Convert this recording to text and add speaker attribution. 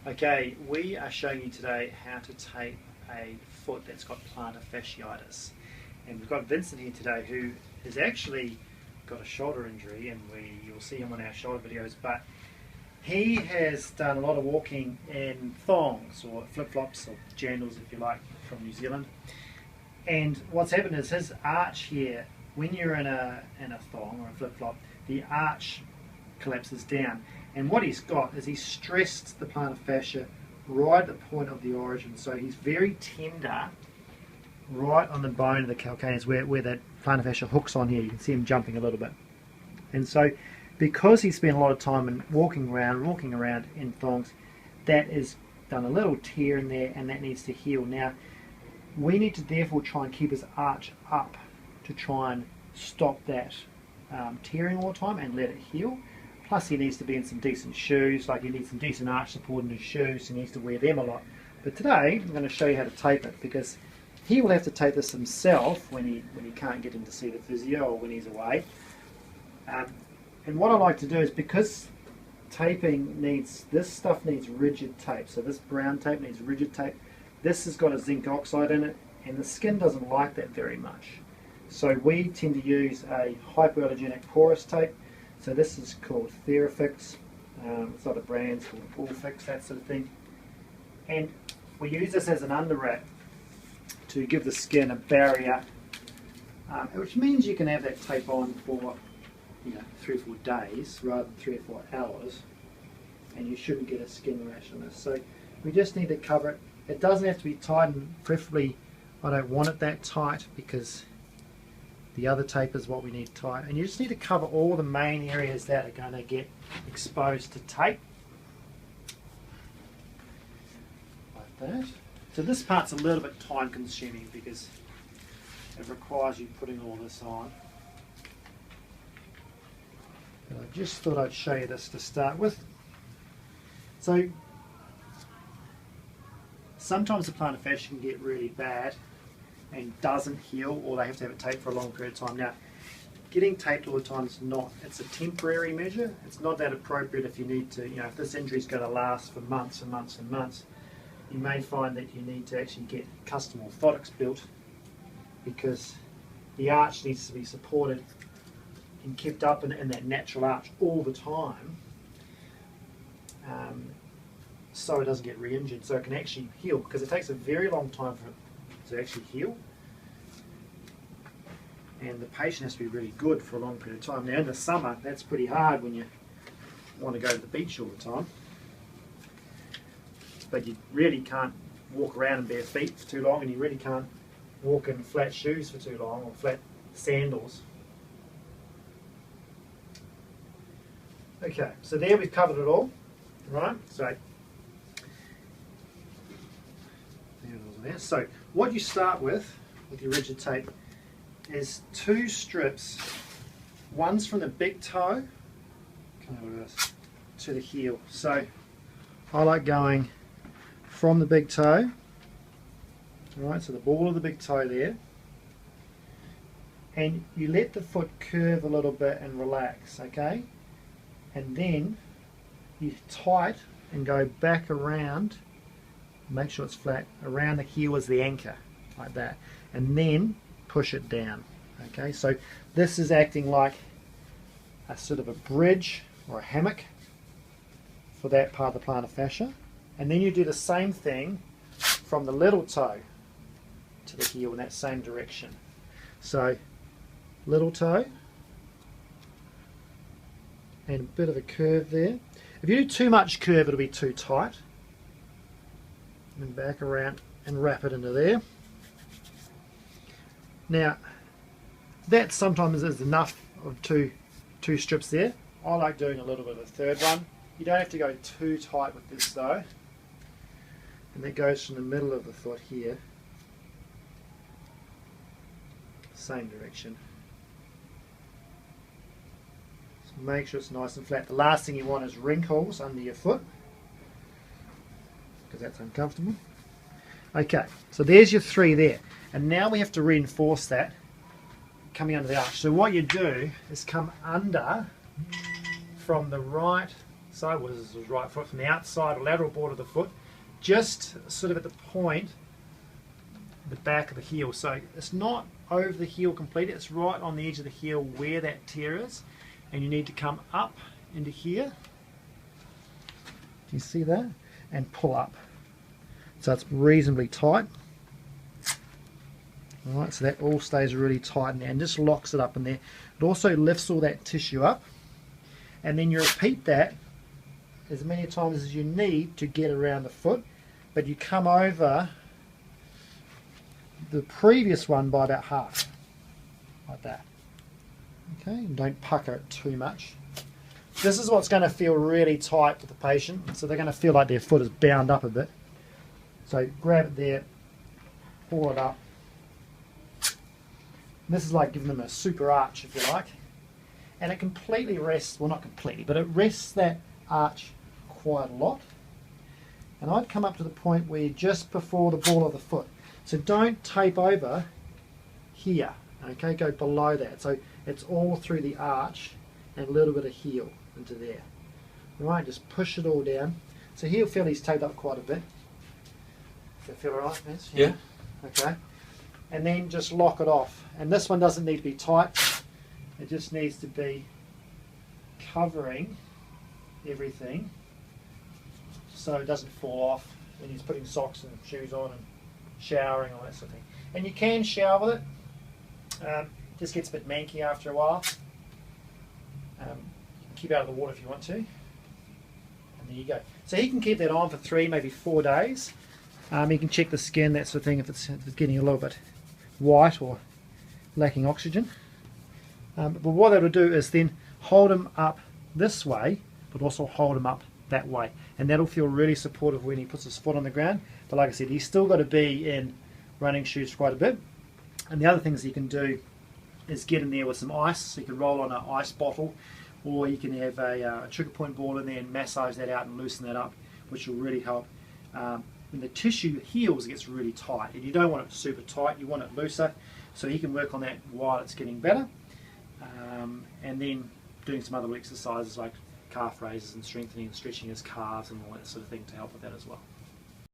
Speaker 1: Okay, we are showing you today how to tape a foot that's got plantar fasciitis. And we've got Vincent here today who has actually got a shoulder injury, and you'll see him on our shoulder videos, but he has done a lot of walking in thongs or flip-flops or jandals if you like from New Zealand. And what's happened is his arch here, when you're in a thong or a flip-flop, the arch collapses down. And what he's got is he's stressed the plantar fascia right at the point of the origin. So he's very tender right on the bone of the calcaneus where that plantar fascia hooks on here. You can see him jumping a little bit. And so because he spent a lot of time in walking around in thongs, that has done a little tear in there, and that needs to heal. Now, we need to therefore try and keep his arch up to try and stop that tearing all the time and let it heal. Plus he needs to be in some decent shoes, like he needs some decent arch support in his shoes, he needs to wear them a lot. But today I'm going to show you how to tape it, because he will have to tape this himself when he can't get in to see the physio or when he's away. And what I like to do is, because taping this stuff needs rigid tape, so this brown tape needs rigid tape. This has got a zinc oxide in it, and the skin doesn't like that very much. So we tend to use a hypoallergenic porous tape. So this is called Therafix. It's other brands called Allfix, that sort of thing. And we use this as an underwrap to give the skin a barrier, which means you can have that tape on for 3 or 4 days rather than 3 or 4 hours, and you shouldn't get a skin rash on this. So we just need to cover it. It doesn't have to be tight, and preferably I don't want it that tight, because the other tape is what we need tight. And you just need to cover all the main areas that are going to get exposed to tape. Like that. So this part's a little bit time consuming because it requires you putting all this on. But I just thought I'd show you this to start with. So sometimes the plantar fascia can get really bad and doesn't heal, or they have to have it taped for a long period of time. Now, getting taped all the time is not, it's a temporary measure. It's not that appropriate if you need to, if this injury is going to last for months and months and months, you may find that you need to actually get custom orthotics built, because the arch needs to be supported and kept up in that natural arch all the time, so it doesn't get re-injured, so it can actually heal, because it takes a very long time for it to actually heal, and the patient has to be really good for a long period of time. Now in the summer, that's pretty hard when you want to go to the beach all the time, but you really can't walk around in bare feet for too long, and you really can't walk in flat shoes for too long, or flat sandals. Okay, so there we've covered it all, right? So what you start with your rigid tape is 2 strips. One's from the big toe to the heel. So I like going from the big toe, right, so the ball of the big toe there, and you let the foot curve a little bit and relax, okay? And then you tight and go back around. Make sure it's flat. Around the heel is the anchor, like that. And then push it down. Okay, so this is acting like a sort of a bridge or a hammock for that part of the plantar fascia. And then you do the same thing from the little toe to the heel in that same direction. So little toe and a bit of a curve there. If you do too much curve, it'll be too tight. And back around and wrap it into there. Now that sometimes is enough of two strips there. I like doing a little bit of a third one. You don't have to go too tight with this though. And that goes from the middle of the foot here, same direction. So make sure it's nice and flat. The last thing you want is wrinkles under your foot, because that's uncomfortable. Okay, so there's your 3 there, and now we have to reinforce that coming under the arch. So what you do is come under from the right side was right foot, from the outside or lateral board of the foot, just sort of at the point, the back of the heel. So it's not over the heel completely, it's right on the edge of the heel where that tear is, and you need to come up into here. Do you see that? And pull up. So it's reasonably tight. Alright, so that all stays really tight in there and just locks it up in there. It also lifts all that tissue up, and then you repeat that as many times as you need to get around the foot, but you come over the previous one by about half, like that. Okay, and don't pucker it too much. This is what's going to feel really tight for the patient, so they're going to feel like their foot is bound up a bit. So grab it there, pull it up. This is like giving them a super arch, if you like, and it completely rests, well not completely, but it rests that arch quite a lot. And I'd come up to the point where you're just before the ball of the foot. So don't tape over here, okay, go below that. So it's all through the arch and a little bit of heel into there. Right, just push it all down. So he'll feel he's taped up quite a bit. Does that feel alright, Vince?
Speaker 2: Yeah.
Speaker 1: Okay. And then just lock it off. And this one doesn't need to be tight. It just needs to be covering everything so it doesn't fall off when he's putting socks and shoes on and showering, all that sort of thing. And you can shower with it. Just gets a bit manky after a while. You can keep out of the water if you want to. And there you go. So he can keep that on for 3, maybe 4 days. You can check the skin, that sort of thing, if it's getting a little bit white or lacking oxygen. But what that'll do is then hold him up this way, but also hold him up that way. And that'll feel really supportive when he puts his foot on the ground. But like I said, he's still got to be in running shoes for quite a bit. And the other things you can do is get in there with some ice. So you can roll on an ice bottle, or you can have a trigger point ball in there and massage that out and loosen that up, which will really help. When the tissue heals, it gets really tight, and you don't want it super tight, you want it looser, so he can work on that while it's getting better. And then doing some other exercises like calf raises and strengthening and stretching his calves and all that sort of thing to help with that as well.